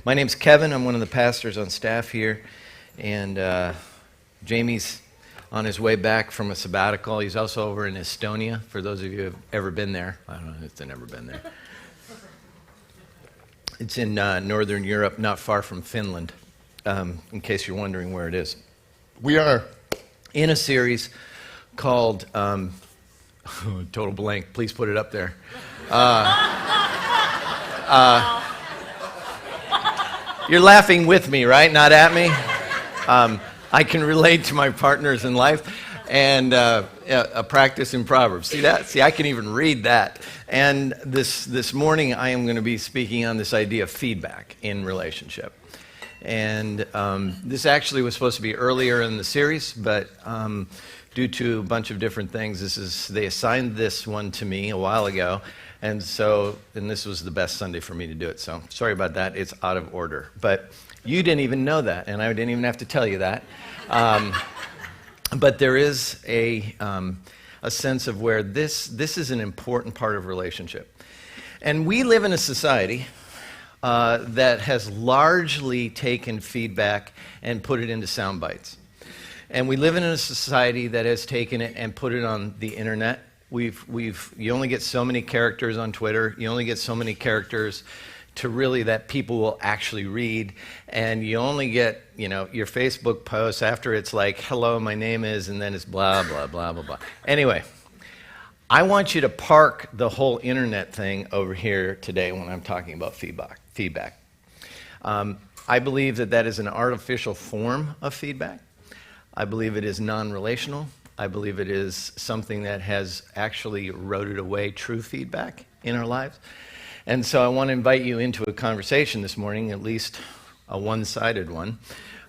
My name's Kevin. I'm one of the pastors on staff here, and Jamie's on his way back from a sabbatical. He's also over in Estonia, for those of you who have ever been there. I don't know if they've never been there. It's in northern Europe, not far from Finland, in case you're wondering where it is. We are in a series called, total blank, please put it up there. You're laughing with me, right? Not at me? I can relate to my partners in life, and a practice in Proverbs. See that? See, I can even read that. And this morning, I am going to be speaking on this idea of feedback in relationship. And this actually was supposed to be earlier in the series, but due to a bunch of different things, they assigned this one to me a while ago. And this was the best Sunday for me to do it. So sorry about that. It's out of order. But you didn't even know that, and I didn't even have to tell you that. But there is a sense of where this is an important part of relationship. And we live in a society that has largely taken feedback and put it into sound bites. And we live in a society that has taken it and put it on the internet. You only get so many characters on Twitter. You only get so many characters that people will actually read. And you only get, your Facebook posts after it's like, hello, my name is, and then it's blah, blah, blah, blah, blah. Anyway, I want you to park the whole internet thing over here today when I'm talking about feedback. I believe that is an artificial form of feedback. I believe it is non-relational. I believe it is something that has actually eroded away true feedback in our lives. And so I want to invite you into a conversation this morning, at least a one-sided one,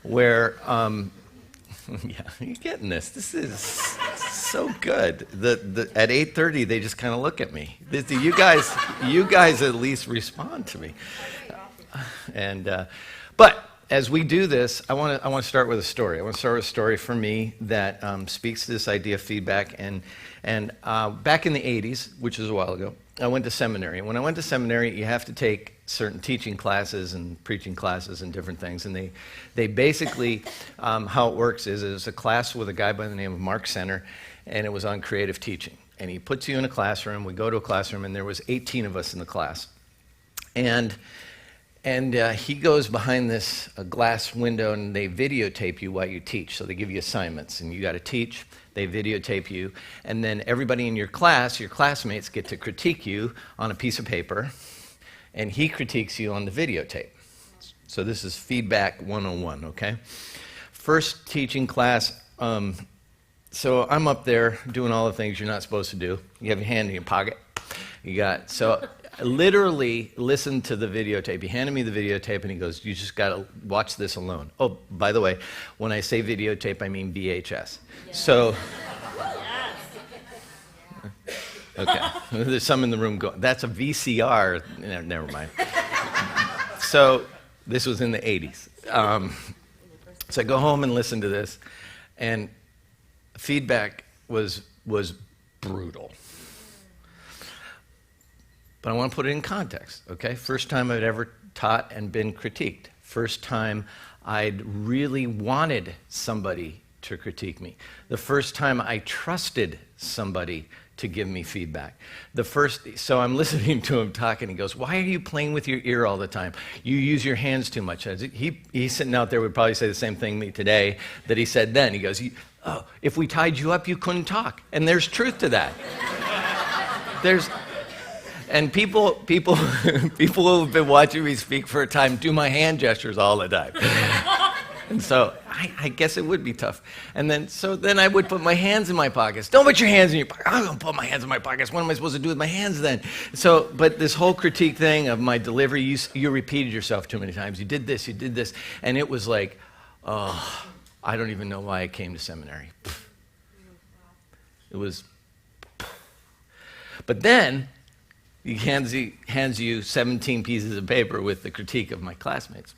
where, yeah, you're getting this. This is so good. At 8:30, they just kind of look at me. You guys at least respond to me. But as we do this, I want to start with a story. I want to start with a story for me that speaks to this idea of feedback. And back in the 80s, which is a while ago, I went to seminary. And when I went to seminary, you have to take certain teaching classes and preaching classes and different things. And they basically, how it works is it's a class with a guy by the name of Mark Center, and it was on creative teaching. And he puts you in a classroom. We go to a classroom, and there was 18 of us in the class. And he goes behind this glass window, and they videotape you while you teach. So they give you assignments, and you got to teach. They videotape you, and then everybody in your class, your classmates, get to critique you on a piece of paper, and he critiques you on the videotape. So this is feedback 101, okay? First teaching class, so I'm up there doing all the things you're not supposed to do. You have your hand in your pocket. Literally listen to the videotape. He handed me the videotape, and he goes, you just got to watch this alone. Oh, by the way, when I say videotape, I mean VHS. Yes. So, okay, there's some in the room going, that's a VCR. Never mind. So this was in the 80s. So I go home and listen to this, and feedback was brutal. But I want to put it in context, okay? First time I'd ever taught and been critiqued. First time I'd really wanted somebody to critique me. The first time I trusted somebody to give me feedback. So I'm listening to him talk, and he goes, why are you playing with your ear all the time? You use your hands too much. He's sitting out there would probably say the same thing to me today that he said then. He goes, if we tied you up, you couldn't talk. And there's truth to that. And people who have been watching me speak for a time do my hand gestures all the time. And so I guess it would be tough. And then I would put my hands in my pockets. Don't put your hands in your pockets. I'm going to put my hands in my pockets. What am I supposed to do with my hands then? But this whole critique thing of my delivery, you repeated yourself too many times. You did this. And it was like, oh, I don't even know why I came to seminary. It was, but then he hands you 17 pieces of paper with the critique of my classmates.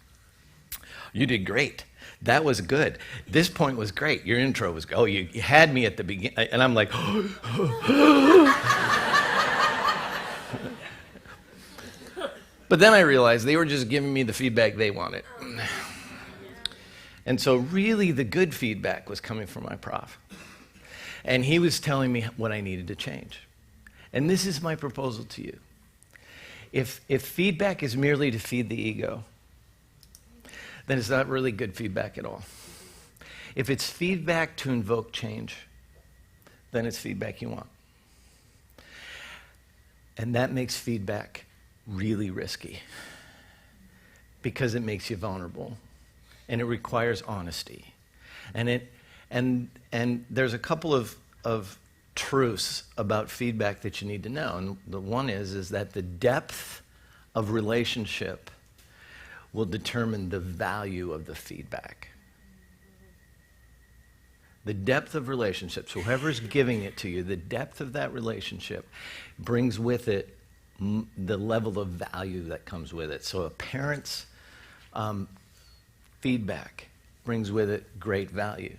You did great. That was good. This point was great. Your intro was good. Oh, you had me at the beginning. And I'm like, but then I realized they were just giving me the feedback they wanted. And so really the good feedback was coming from my prof. And he was telling me what I needed to change. And this is my proposal to you. If feedback is merely to feed the ego, then it's not really good feedback at all. If it's feedback to invoke change, then it's feedback you want. And that makes feedback really risky because it makes you vulnerable and it requires honesty. And there's a couple of truths about feedback that you need to know. And the one is that the depth of relationship will determine the value of the feedback. The depth of relationships, whoever's giving it to you, the depth of that relationship brings with it the level of value that comes with it. So a parent's feedback brings with it great value.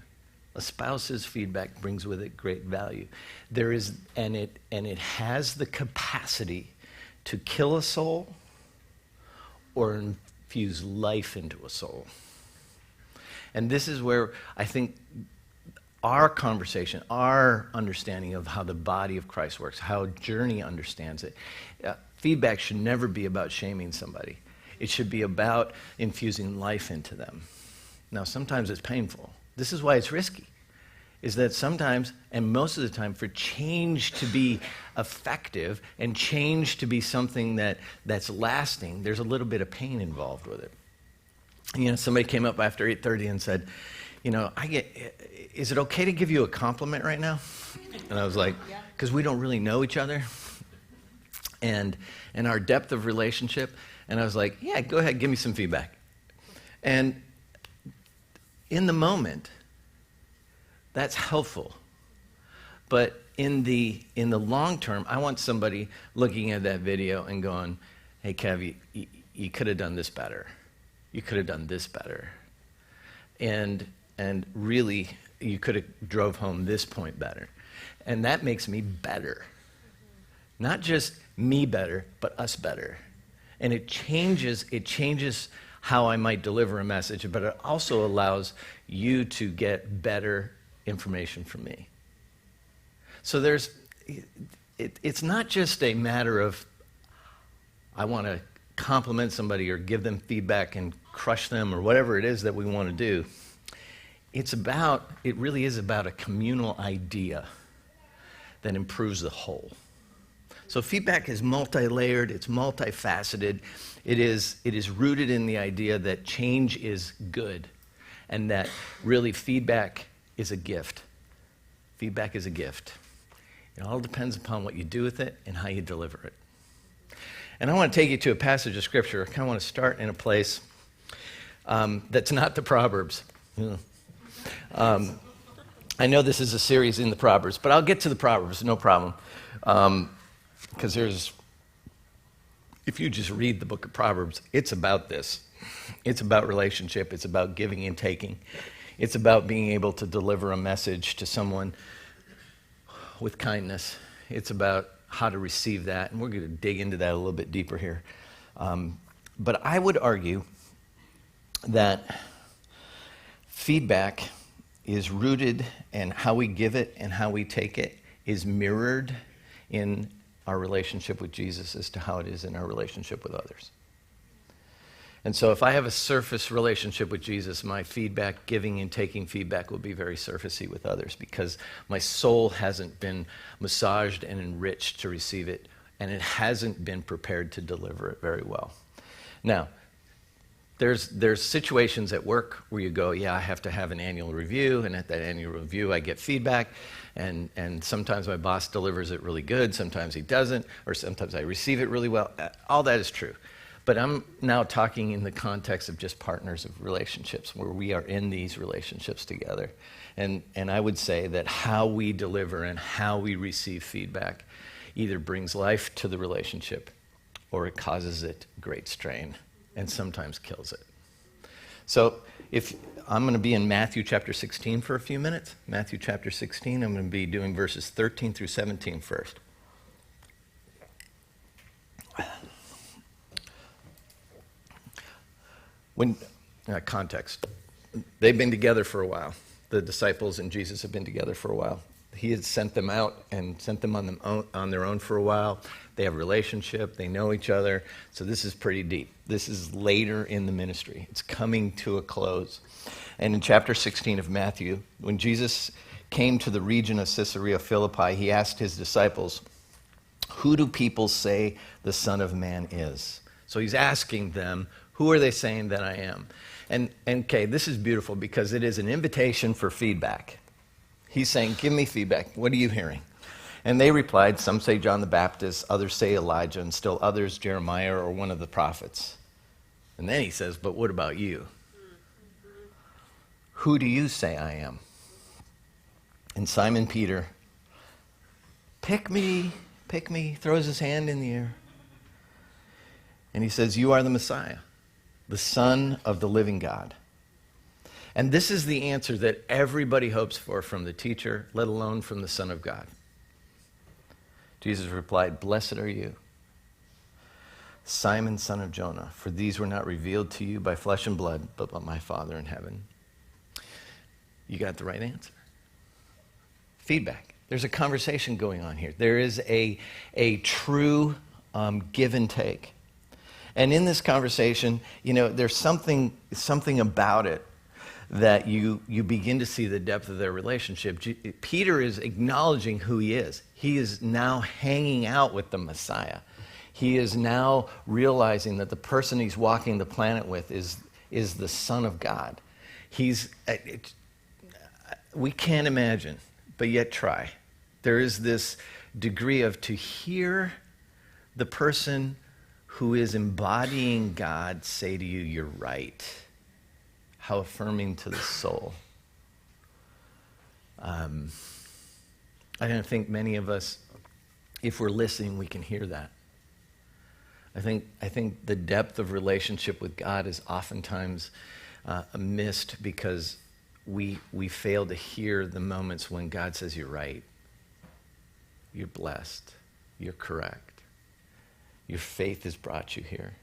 A spouse's feedback brings with it great value. And it has the capacity to kill a soul or infuse life into a soul. And this is where I think our conversation, our understanding of how the body of Christ works, how Journey understands it, feedback should never be about shaming somebody. It should be about infusing life into them. Now, sometimes it's painful. This is why it's risky, is that sometimes, and most of the time, for change to be effective and change to be something that's lasting, there's a little bit of pain involved with it. You know, somebody came up after 8:30 and said, you know, is it okay to give you a compliment right now? And I was like, because we don't really know each other and our depth of relationship. And I was like, yeah, go ahead, give me some feedback. And in the moment, that's helpful. But in the long term, I want somebody looking at that video and going, hey, Kev, you could have done this better. You could have done this better. And really, you could have drove home this point better. And that makes me better. Not just me better, but us better. And it changes how I might deliver a message, but it also allows you to get better information from me. So it's not just a matter of I want to compliment somebody or give them feedback and crush them or whatever it is that we want to do. It really is about a communal idea that improves the whole. So feedback is multi-layered, it's multifaceted. It is rooted in the idea that change is good and that really feedback is a gift. Feedback is a gift. It all depends upon what you do with it and how you deliver it. And I want to take you to a passage of Scripture. I kind of want to start in a place that's not the Proverbs. I know this is a series in the Proverbs, but I'll get to the Proverbs, no problem. Because if you just read the book of Proverbs, it's about this. It's about relationship. It's about giving and taking. It's about being able to deliver a message to someone with kindness. It's about how to receive that, and we're going to dig into that a little bit deeper here. But I would argue that feedback is rooted, and how we give it and how we take it is mirrored in our relationship with Jesus as to how it is in our relationship with others. And so if I have a surface relationship with Jesus, my feedback, giving and taking feedback will be very surfacey with others because my soul hasn't been massaged and enriched to receive it, and it hasn't been prepared to deliver it very well. Now, there's situations at work where you go, yeah, I have to have an annual review, and at that annual review I get feedback, and sometimes my boss delivers it really good, sometimes he doesn't, or sometimes I receive it really well. All that is true. But I'm now talking in the context of just partners of relationships where we are in these relationships together. And I would say that how we deliver and how we receive feedback either brings life to the relationship or it causes it great strain and sometimes kills it. So if I'm going to be in Matthew chapter 16 for a few minutes. Matthew chapter 16, I'm going to be doing verses 13 through 17 first. Context. They've been together for a while. The disciples and Jesus have been together for a while. He had sent them out and sent them on their own for a while. They have a relationship. They know each other. So this is pretty deep. This is later in the ministry. It's coming to a close. And in chapter 16 of Matthew, when Jesus came to the region of Caesarea Philippi, he asked his disciples, "Who do people say the Son of Man is?" So he's asking them, who are they saying that I am? And okay, this is beautiful because it is an invitation for feedback. He's saying, give me feedback. What are you hearing? And they replied, some say John the Baptist, others say Elijah, and still others Jeremiah or one of the prophets. And then he says, but what about you? Who do you say I am? And Simon Peter, pick me, throws his hand in the air. And he says, you are the Messiah, the Son of the living God. And this is the answer that everybody hopes for from the teacher, let alone from the Son of God. Jesus replied, blessed are you, Simon, son of Jonah, for these were not revealed to you by flesh and blood, but by my Father in heaven. You got the right answer. Feedback. There's a conversation going on here. There is a true give and take. And in this conversation, there's something about it that you begin to see the depth of their relationship. Peter is acknowledging who he is. He is now hanging out with the Messiah. He is now realizing that the person he's walking the planet with is the Son of God. We can't imagine, but yet try. There is this degree of to hear the person who is embodying God say to you, you're right. How affirming to the soul. I don't think many of us, if we're listening, we can hear that. I think the depth of relationship with God is oftentimes missed because we fail to hear the moments when God says, you're right. You're blessed. You're correct. Your faith has brought you here.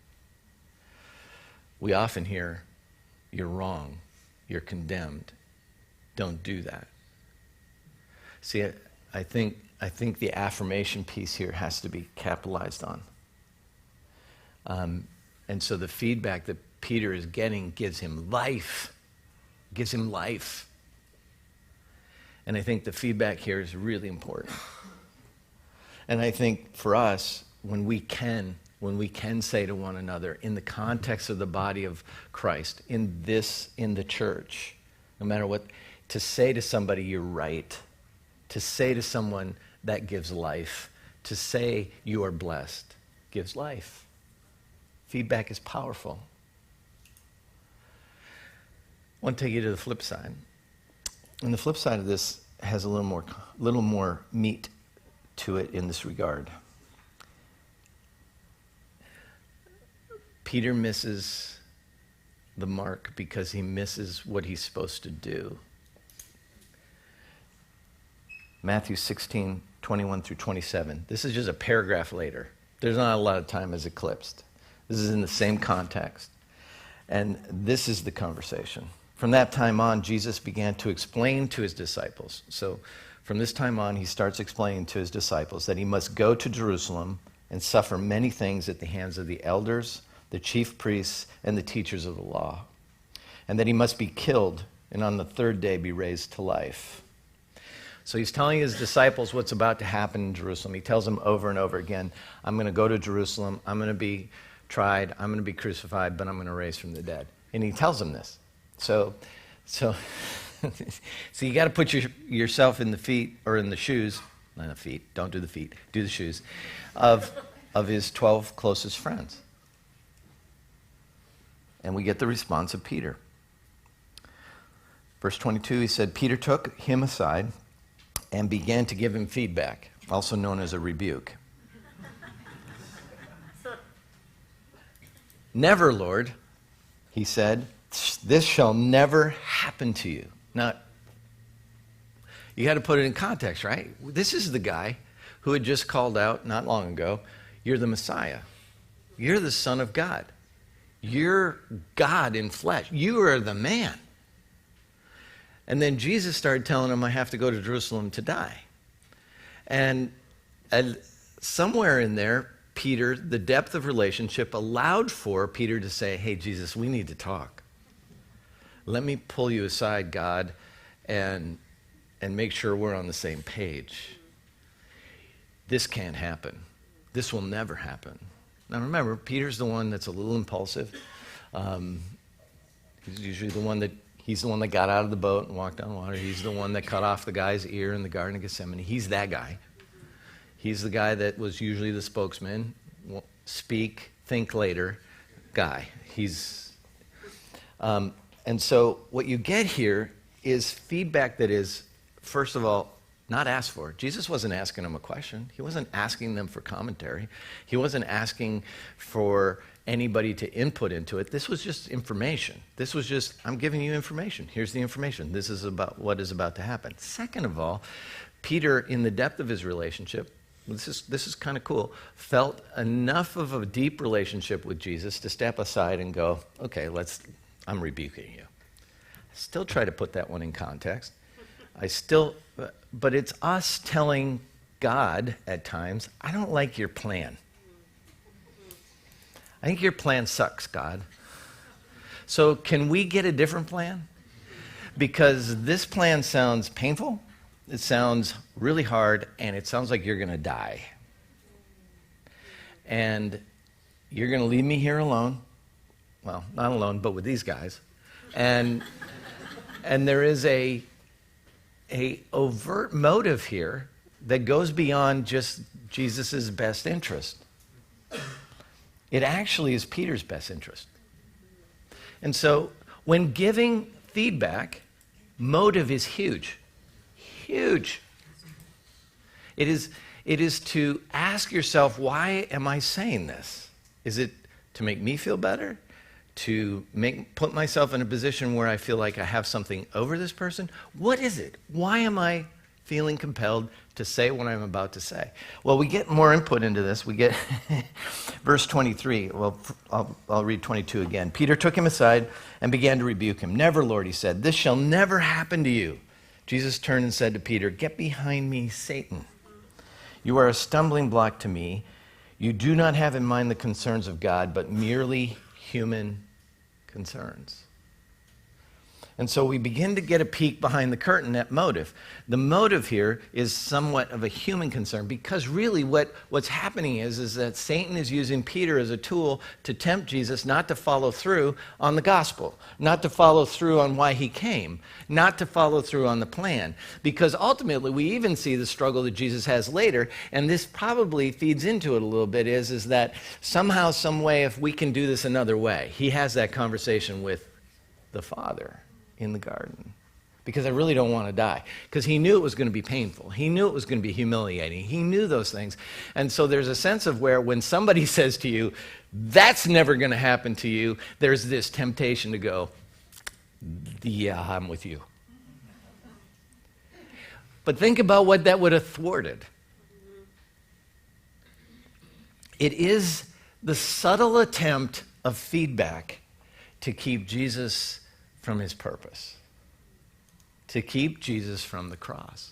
We often hear, you're wrong. You're condemned. Don't do that. See, I think the affirmation piece here has to be capitalized on. And so the feedback that Peter is getting gives him life. And I think the feedback here is really important. And I think for us, when we can say to one another in the context of the body of Christ, in the church, no matter what, to say to somebody, you're right, to say to someone, that gives life, to say you are blessed, gives life. Feedback is powerful. I want to take you to the flip side. And the flip side of this has a little more meat to it in this regard. Peter misses the mark because he misses what he's supposed to do. Matthew 16, 21 through 27. This is just a paragraph later. There's not a lot of time as eclipsed. This is in the same context. And this is the conversation. From that time on, Jesus began to explain to his disciples. So from this time on, he starts explaining to his disciples that he must go to Jerusalem and suffer many things at the hands of the elders, the chief priests, and the teachers of the law, and that he must be killed and on the third day be raised to life. So he's telling his disciples what's about to happen in Jerusalem. He tells them over and over again, I'm going to go to Jerusalem, I'm going to be tried, I'm going to be crucified, but I'm going to raise from the dead. And he tells them this. So you got to put yourself in the feet, or in the shoes, not the feet, don't do the feet, do the shoes, of his 12 closest friends. And we get the response of Peter. Verse 22, he said, Peter took him aside and began to give him feedback, also known as a rebuke. Never, Lord, he said, This shall never happen to you. Now, you got to put it in context, right? This is the guy who had just called out not long ago, you're the Messiah. You're the Son of God. You're God in flesh. You are the man. And then Jesus started telling him, I have to go to Jerusalem to die. And somewhere in there, Peter, the depth of relationship allowed for Peter to say, hey, Jesus, we need to talk. Let me pull you aside, God, and make sure we're on the same page. This can't happen. This will never happen. Now remember, Peter's the one that's a little impulsive. He's usually he's the one that got out of the boat and walked on water. He's the one that cut off the guy's ear in the Garden of Gethsemane. He's that guy. He's the guy that was usually the spokesman, speak, think later guy. And so what you get here is feedback that is, first of all, not asked for. Jesus wasn't asking them a question. He wasn't asking them for commentary. He wasn't asking for anybody to input into it. This was just information. This was just, I'm giving you information. Here's the information. This is about what is about to happen. Second of all, Peter, in the depth of his relationship, this is kind of cool, felt enough of a deep relationship with Jesus to step aside and go, okay, I'm rebuking you. I still try to put that one in context. But it's us telling God at times, I don't like your plan. I think your plan sucks, God. So can we get a different plan? Because this plan sounds painful, it sounds really hard, and it sounds like you're going to die. And you're going to leave me here alone. Well, not alone, but with these guys. And there is a overt motive here that goes beyond just Jesus' best interest. It actually is Peter's best interest. And so when giving feedback, motive is huge. Huge. It is to ask yourself, why am I saying this? Is it to make me feel better? To put myself in a position where I feel like I have something over this person? What is it? Why am I feeling compelled to say what I'm about to say? Well, we get more input into this. We get verse 23. Well, I'll read 22 again. Peter took him aside and began to rebuke him. Never, Lord, he said, this shall never happen to you. Jesus turned and said to Peter, get behind me, Satan. You are a stumbling block to me. You do not have in mind the concerns of God, but merely human concerns. And so we begin to get a peek behind the curtain at motive. The motive here is somewhat of a human concern, because really what's happening is that Satan is using Peter as a tool to tempt Jesus not to follow through on the gospel, not to follow through on why he came, not to follow through on the plan. Because ultimately we even see the struggle that Jesus has later, and this probably feeds into it a little bit, is that somehow, some way, if we can do this another way. He has that conversation with the Father in the garden, because I really don't want to die, because he knew it was going to be painful. He knew it was going to be humiliating. He knew those things. And so there's a sense of where when somebody says to you, that's never going to happen to you, there's this temptation to go, yeah, I'm with you. But think about what that would have thwarted. It is the subtle attempt of feedback to keep Jesus from his purpose, to keep Jesus from the cross,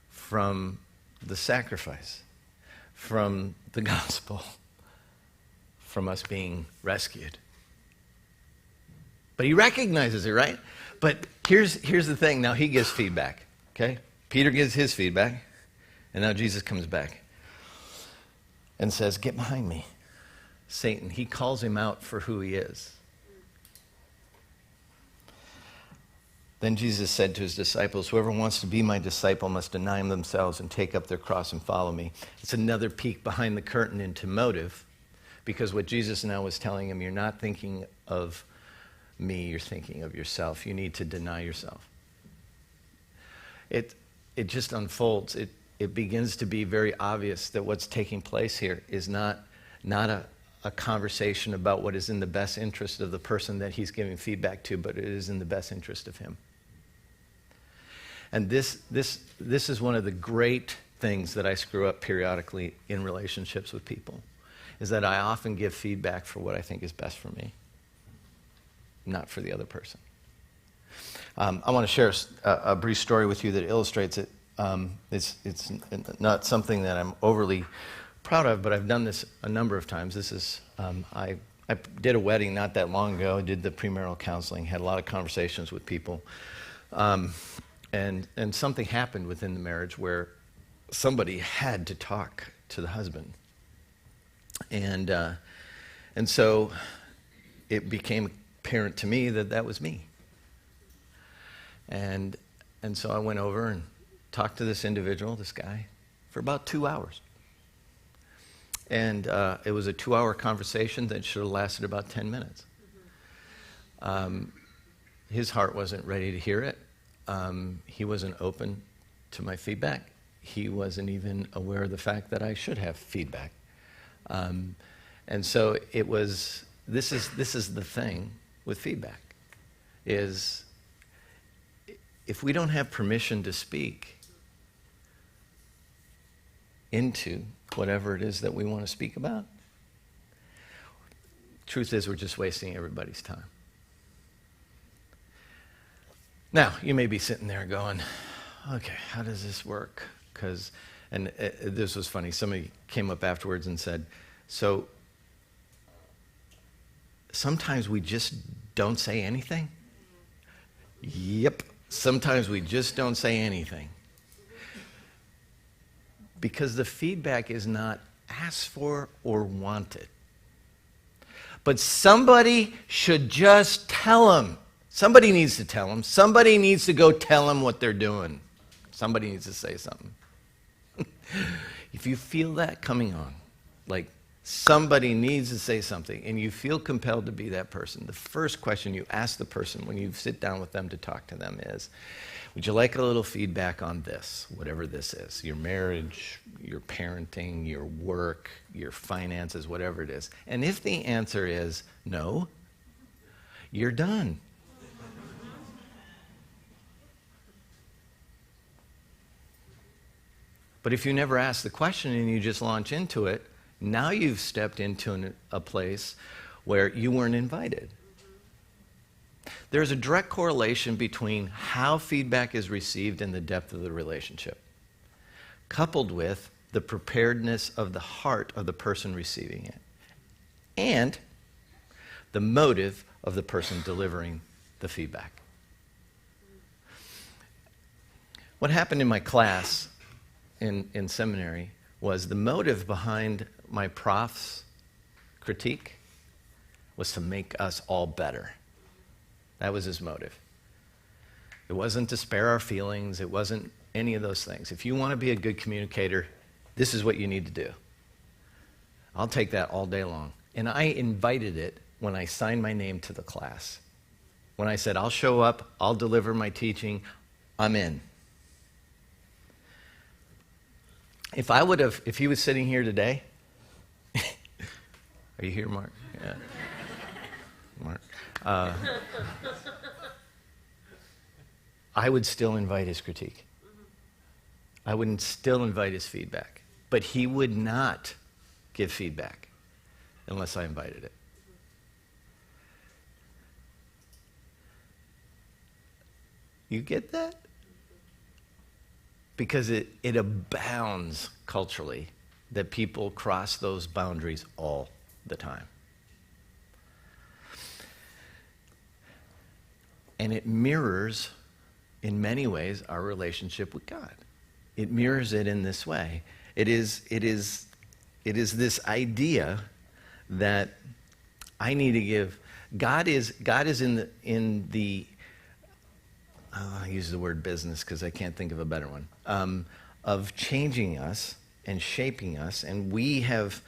from the sacrifice, from the gospel, from us being rescued. But he recognizes it, right? But here's the thing. Now he gives feedback, okay? Peter gives his feedback, and now Jesus comes back and says, get behind me, Satan. He calls him out for who he is. Then Jesus said to his disciples, whoever wants to be my disciple must deny themselves and take up their cross and follow me. It's another peek behind the curtain into motive, because what Jesus now was telling him, you're not thinking of me, you're thinking of yourself. You need to deny yourself. It just unfolds. It begins to be very obvious that what's taking place here is not a a conversation about what is in the best interest of the person that he's giving feedback to, but it is in the best interest of him. And this is one of the great things that I screw up periodically in relationships with people, is that I often give feedback for what I think is best for me, not for the other person. I want to share a brief story with you that illustrates it. It's not something that I'm overly proud of, but I've done this a number of times. This is, I did a wedding not that long ago. I did the premarital counseling, had a lot of conversations with people. And something happened within the marriage where somebody had to talk to the husband. And so it became apparent to me that that was me. And so I went over and talked to this individual, this guy, for about 2 hours. And it was a 2-hour conversation that should have lasted about 10 minutes. His heart wasn't ready to hear it. He wasn't open to my feedback. He wasn't even aware of the fact that I should have feedback. And so it was, this is the thing with feedback, is if we don't have permission to speak into whatever it is that we want to speak about, truth is we're just wasting everybody's time. Now, you may be sitting there going, okay, how does this work? And this was funny. Somebody came up afterwards and said, so sometimes we just don't say anything? Yep, sometimes we just don't say anything. Because the feedback is not asked for or wanted. But somebody should just tell them. Somebody needs to tell them. Somebody needs to go tell them what they're doing. Somebody needs to say something. If you feel that coming on, like somebody needs to say something, and you feel compelled to be that person, the first question you ask the person when you sit down with them to talk to them is, would you like a little feedback on this, whatever this is, your marriage, your parenting, your work, your finances, whatever it is? And if the answer is no, you're done. But if you never ask the question and you just launch into it, now you've stepped into a place where you weren't invited. There's a direct correlation between how feedback is received and the depth of the relationship, coupled with the preparedness of the heart of the person receiving it, and the motive of the person delivering the feedback. What happened in my class in seminary was the motive behind my prof's critique was to make us all better. That was his motive. It wasn't to spare our feelings. It wasn't any of those things. If you want to be a good communicator, this is what you need to do. I'll take that all day long. And I invited it when I signed my name to the class. When I said, I'll show up, I'll deliver my teaching, I'm in. If he was sitting here today, are you here, Mark? Yeah. Mark. I would still invite his critique. I would still invite his feedback. But he would not give feedback unless I invited it. You get that? Because it abounds culturally that people cross those boundaries all the time. And it mirrors, in many ways, our relationship with God. It mirrors it in this way. It is this idea that I need to give. God is in the I use the word business because I can't think of a better one, of changing us and shaping us. And we have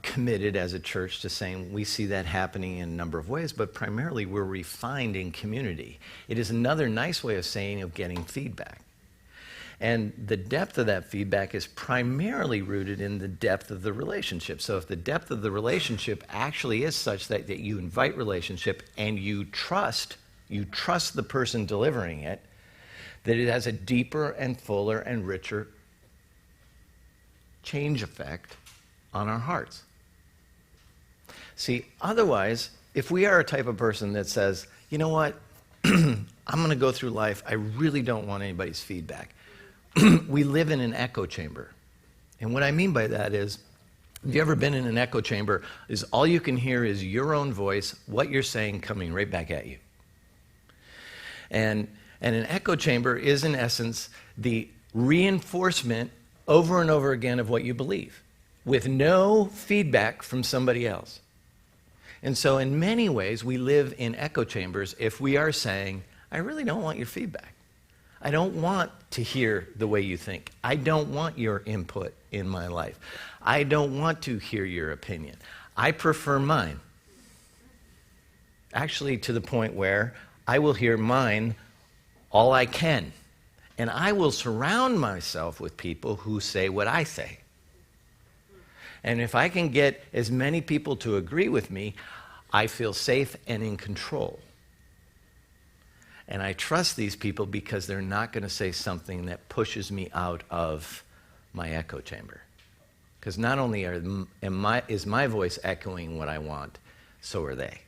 committed as a church to saying we see that happening in a number of ways, but primarily we're refined in community. It is another nice way of saying of getting feedback. And the depth of that feedback is primarily rooted in the depth of the relationship. So if the depth of the relationship actually is such that you invite relationship and you trust the person delivering it, that it has a deeper and fuller and richer change effect on our hearts. See, otherwise, if we are a type of person that says, you know what, I'm going to go through life, I really don't want anybody's feedback. We live in an echo chamber. And what I mean by that is, have you ever been in an echo chamber? Is all you can hear is your own voice, what you're saying coming right back at you. And an echo chamber is, in essence, the reinforcement over and over again of what you believe, with no feedback from somebody else. And so in many ways, we live in echo chambers if we are saying, I really don't want your feedback. I don't want to hear the way you think. I don't want your input in my life. I don't want to hear your opinion. I prefer mine. Actually, to the point where I will hear mine all I can. And I will surround myself with people who say what I say. And if I can get as many people to agree with me, I feel safe and in control. And I trust these people because they're not going to say something that pushes me out of my echo chamber. Because not only is my voice echoing what I want, so are they.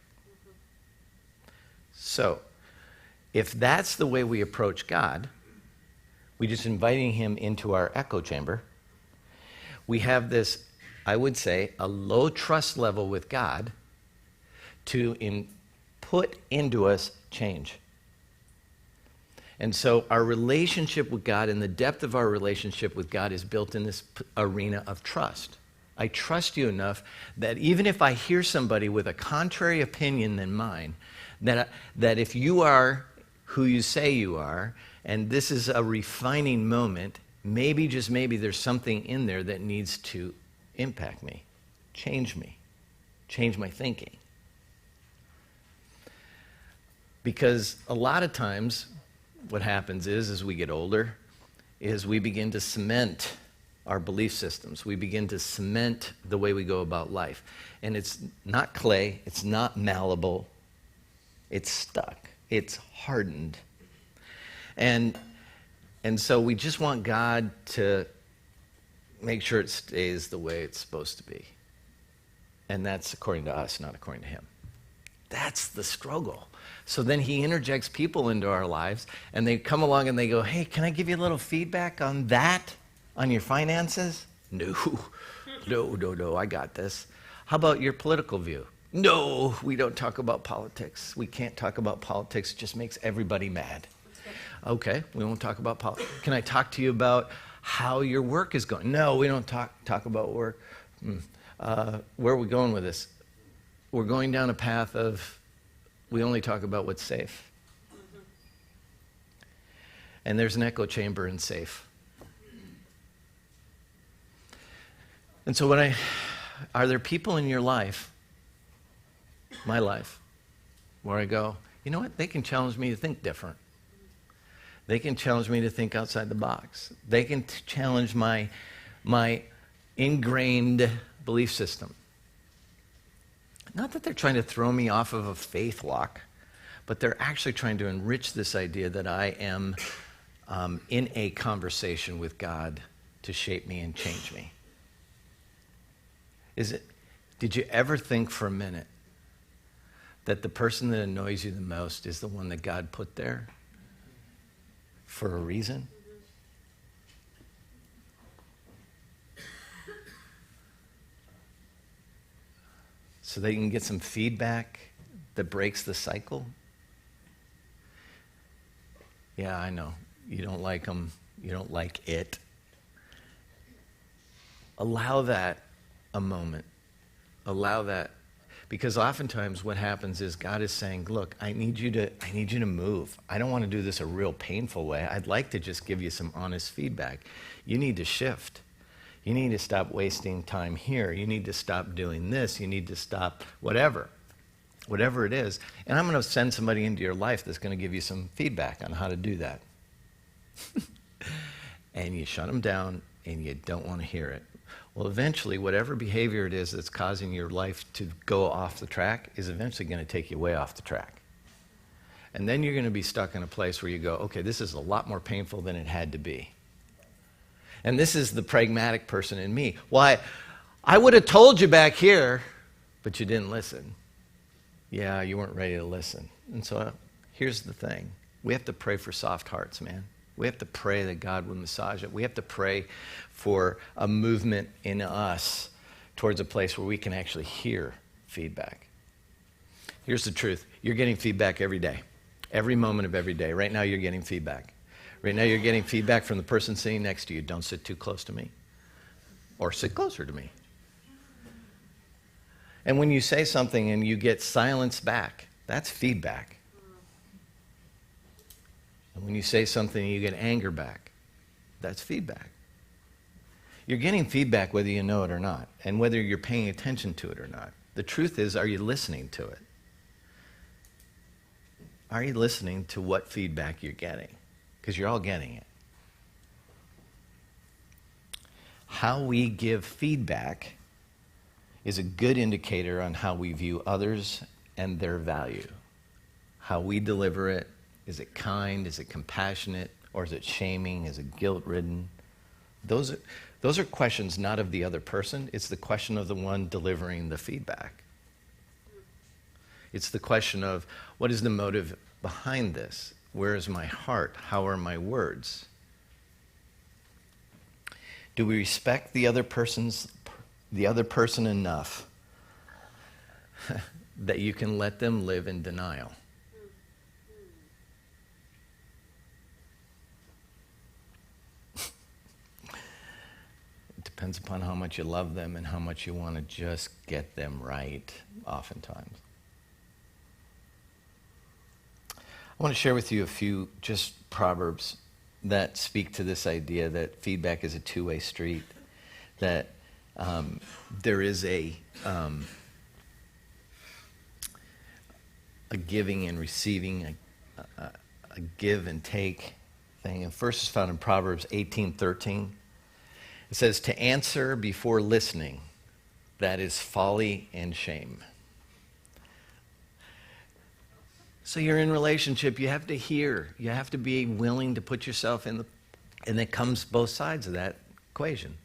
So, if that's the way we approach God, we're just inviting him into our echo chamber. We have this, I would say, a low trust level with God to put into us change. And so our relationship with God and the depth of our relationship with God is built in this arena of trust. I trust you enough that even if I hear somebody with a contrary opinion than mine, that if you are who you say you are, and this is a refining moment, maybe, just maybe, there's something in there that needs to impact me, change my thinking. Because a lot of times, what happens is, as we get older, is we begin to cement our belief systems. We begin to cement the way we go about life. And it's not clay, it's not malleable, it's stuck, it's hardened. And so we just want God to make sure it stays the way it's supposed to be. And that's according to us, not according to him. That's the struggle. So then he interjects people into our lives, and they come along and they go, hey, can I give you a little feedback on that, on your finances? No, I got this. How about your political view? No, we don't talk about politics. We can't talk about politics. It just makes everybody mad. Okay, we won't talk about politics. Can I talk to you about how your work is going? No, we don't talk about work. Where are we going with this? We're going down a path of we only talk about what's safe. And there's an echo chamber in safe. And so are there people in your life, my life, where I go, you know what, they can challenge me to think different. They can challenge me to think outside the box. They can challenge my ingrained belief system. Not that they're trying to throw me off of a faith walk, but they're actually trying to enrich this idea that I am in a conversation with God to shape me and change me. Did you ever think for a minute that the person that annoys you the most is the one that God put there for a reason? So they can get some feedback that breaks the cycle? Yeah, I know. You don't like them. You don't like it. Allow that a moment. Allow that. Because oftentimes what happens is God is saying, look, I need you to move. I don't want to do this a real painful way. I'd like to just give you some honest feedback. You need to shift. You need to stop wasting time here. You need to stop doing this. You need to stop whatever it is. And I'm going to send somebody into your life that's going to give you some feedback on how to do that. and you shut them down and you don't want to hear it. Well, eventually, whatever behavior it is that's causing your life to go off the track is eventually going to take you way off the track. And then you're going to be stuck in a place where you go, okay, this is a lot more painful than it had to be. And this is the pragmatic person in me. Why, I would have told you back here, but you didn't listen. Yeah, you weren't ready to listen. And so here's the thing. We have to pray for soft hearts, man. We have to pray that God would massage it. We have to pray for a movement in us towards a place where we can actually hear feedback. Here's the truth. You're getting feedback every day. Every moment of every day. Right now you're getting feedback. Right now you're getting feedback from the person sitting next to you. Don't sit too close to me. Or sit closer to me. And when you say something and you get silence back, that's feedback. And when you say something and you get anger back, that's feedback. You're getting feedback whether you know it or not, and whether you're paying attention to it or not. The truth is, are you listening to it? Are you listening to what feedback you're getting? Because you're all getting it. How we give feedback is a good indicator on how we view others and their value. How we deliver it. Is it kind? Is it compassionate? Or is it shaming? Is it guilt-ridden? Those are questions not of the other person. It's the question of the one delivering the feedback. It's the question of, what is the motive behind this? Where is my heart? How are my words? Do we respect the other person enough that you can let them live in denial? It depends upon how much you love them and how much you want to just get them right, oftentimes. I want to share with you a few just proverbs that speak to this idea that feedback is a two-way street, that there is a giving and receiving, a give and take thing. And first is found in Proverbs 18:13. It says, to answer before listening, that is folly and shame. So you're in a relationship, you have to hear, you have to be willing to put yourself in and it comes both sides of that equation.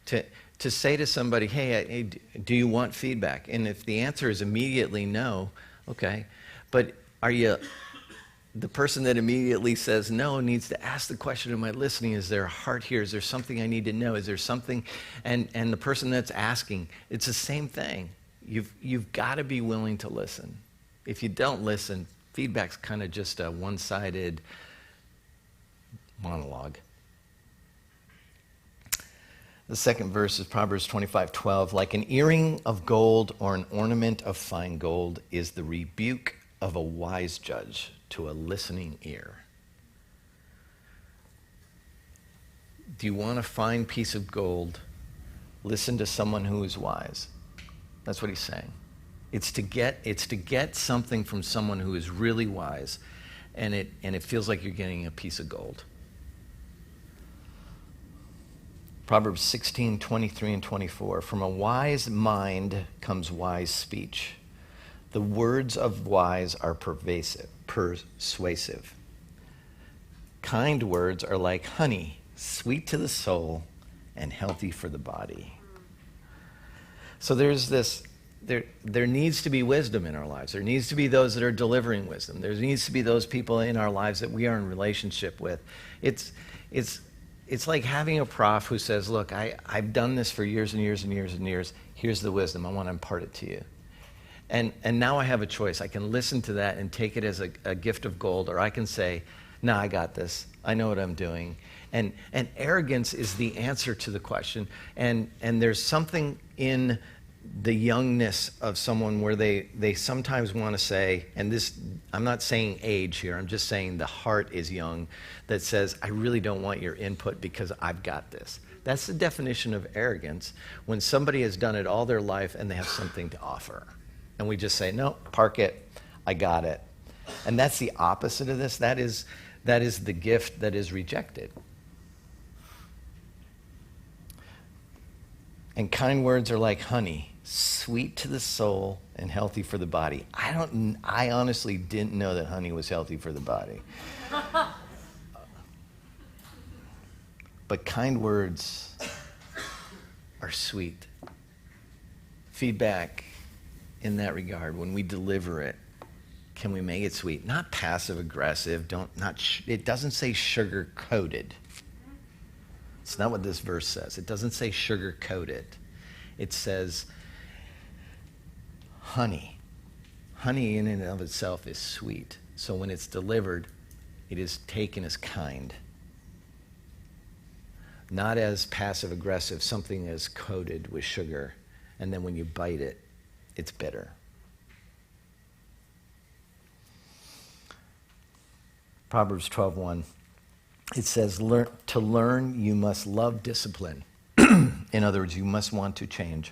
To say to somebody, hey, do you want feedback? And if the answer is immediately no, okay, but are you, the person that immediately says no needs to ask the question, am I listening? Is there a heart here? Is there something I need to know? Is there something, and the person that's asking, it's the same thing. You've got to be willing to listen. If you don't listen, feedback's kind of just a one-sided monologue. The second verse is Proverbs 25:12. Like an earring of gold or an ornament of fine gold is the rebuke of a wise judge to a listening ear. Do you want a fine piece of gold? Listen to someone who is wise. That's what he's saying. It's to get something from someone who is really wise, and it feels like you're getting a piece of gold. Proverbs 16:23 and 24. From a wise mind comes wise speech. The words of wise are persuasive. Kind words are like honey, sweet to the soul and healthy for the body. So there's this. There needs to be wisdom in our lives. There needs to be those that are delivering wisdom. There needs to be those people in our lives that we are in relationship with. It's like having a prof who says, look, I've done this for years and years and years and years. Here's the wisdom. I want to impart it to you. And now I have a choice. I can listen to that and take it as a gift of gold, or I can say, no, I got this. I know what I'm doing. And arrogance is the answer to the question. And there's something in the youngness of someone where they sometimes want to say, and this, I'm not saying age here, I'm just saying the heart is young, that says, I really don't want your input because I've got this. That's the definition of arrogance, when somebody has done it all their life and they have something to offer. And we just say, no, park it, I got it. And that's the opposite of this. That is the gift that is rejected. And kind words are like honey, sweet to the soul and healthy for the body. I honestly didn't know that honey was healthy for the body. But kind words are sweet. Feedback in that regard, when we deliver it, can we make it sweet? Not passive aggressive. It doesn't say sugar coated. It's not what this verse says. It doesn't say sugar coated. It says honey. Honey in and of itself is sweet. So when it's delivered, it is taken as kind. Not as passive aggressive, something is coated with sugar, and then when you bite it, it's bitter. Proverbs 12:1. It says, to learn, you must love discipline. In other words, you must want to change.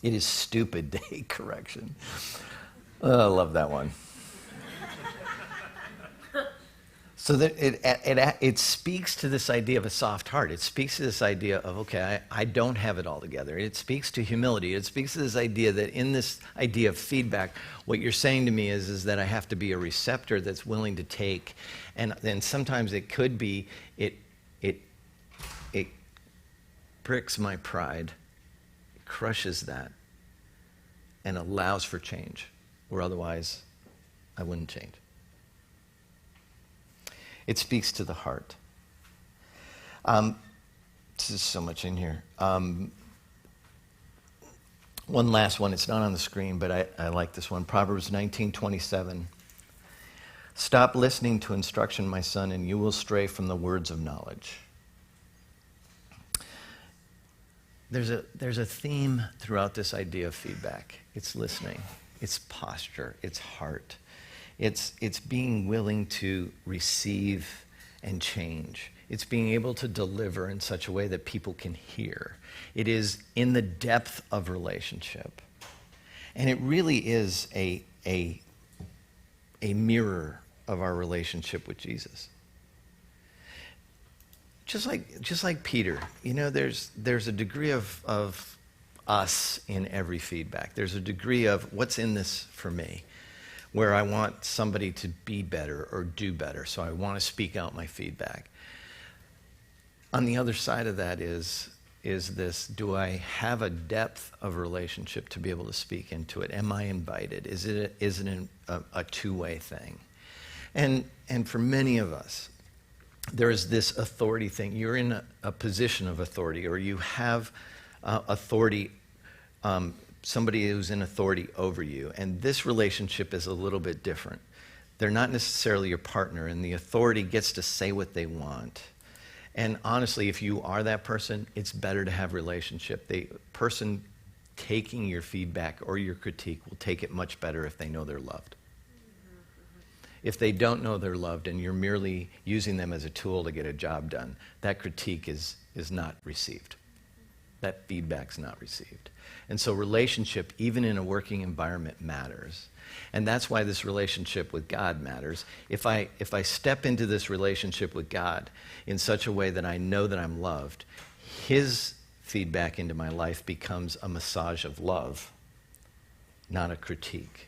It is stupid to hate correction. Oh, I love that one. So that it speaks to this idea of a soft heart. It speaks to this idea of, okay, I don't have it all together. It speaks to humility. It speaks to this idea that in this idea of feedback, what you're saying to me is that I have to be a receptor that's willing to take. And then sometimes it could be, it pricks my pride, it crushes that, and allows for change, where otherwise I wouldn't change. It speaks to the heart. This is so much in here. One last one. It's not on the screen, but I like this one. Proverbs 19:27. Stop listening to instruction, my son, and you will stray from the words of knowledge. There's a theme throughout this idea of feedback. It's listening. It's posture. It's heart. It's being willing to receive and change. It's being able to deliver in such a way that people can hear. It is in the depth of relationship. And it really is a mirror of our relationship with Jesus. Just like Peter, there's a degree of us in every feedback. There's a degree of what's in this for me, where I want somebody to be better or do better, so I want to speak out my feedback. On the other side of that is this, do I have a depth of relationship to be able to speak into it? Am I invited? Is it a two-way thing? And for many of us, there is this authority thing. You're in a position of authority, or you have authority, somebody who's in authority over you. And this relationship is a little bit different. They're not necessarily your partner, and the authority gets to say what they want. And honestly, if you are that person, it's better to have relationship. The person taking your feedback or your critique will take it much better if they know they're loved. If they don't know they're loved and you're merely using them as a tool to get a job done, that critique is not received. That feedback's not received. And so relationship, even in a working environment, matters. And that's why this relationship with God matters. If I step into this relationship with God in such a way that I know that I'm loved, his feedback into my life becomes a massage of love, not a critique.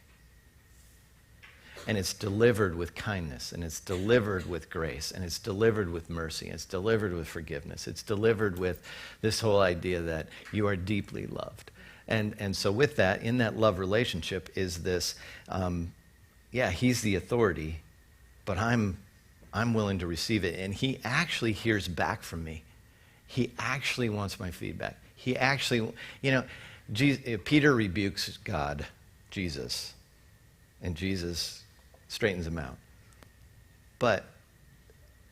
And it's delivered with kindness, and it's delivered with grace, and it's delivered with mercy, and it's delivered with forgiveness. It's delivered with this whole idea that you are deeply loved. And so with that, in that love relationship is this, he's the authority, but I'm willing to receive it. And he actually hears back from me. He actually wants my feedback. He actually, Peter rebukes God, Jesus, and Jesus straightens him out. But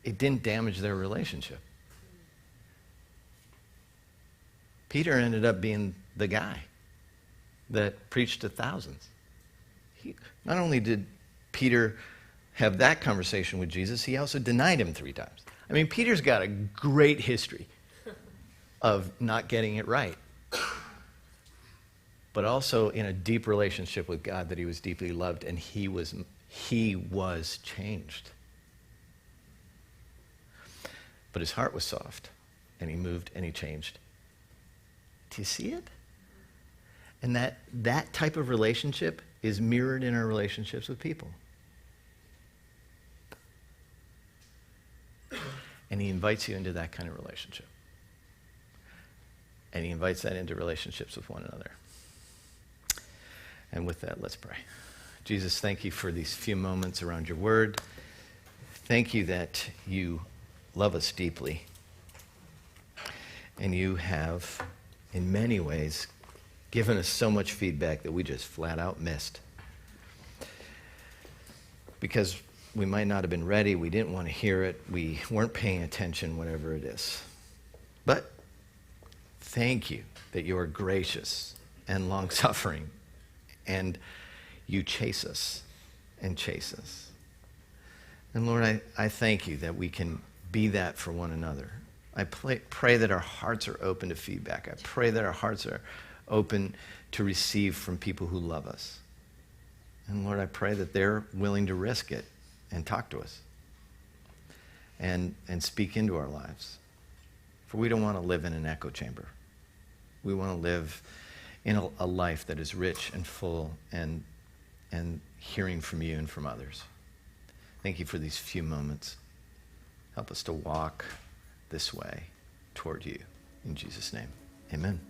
it didn't damage their relationship. Peter ended up being the guy that preached to thousands. Not only did Peter have that conversation with Jesus, he also denied him 3 times. I mean, Peter's got a great history of not getting it right, but also in a deep relationship with God, that he was deeply loved, and he was changed. But his heart was soft, and he moved and he changed. Do you see it? And that type of relationship is mirrored in our relationships with people. And he invites you into that kind of relationship. And he invites that into relationships with one another. And with that, let's pray. Jesus, thank you for these few moments around your word. Thank you that you love us deeply. And you have, in many ways, given us so much feedback that we just flat out missed. Because we might not have been ready, we didn't want to hear it, we weren't paying attention, whatever it is. But thank you that you are gracious and long-suffering, and you chase us and chase us. And Lord, I thank you that we can be that for one another. I pray that our hearts are open to feedback. I pray that our hearts are open to receive from people who love us. And Lord, I pray that they're willing to risk it and talk to us and speak into our lives. For we don't want to live in an echo chamber. We want to live in a life that is rich and full and hearing from you and from others. Thank you for these few moments. Help us to walk this way toward you. In Jesus' name, amen.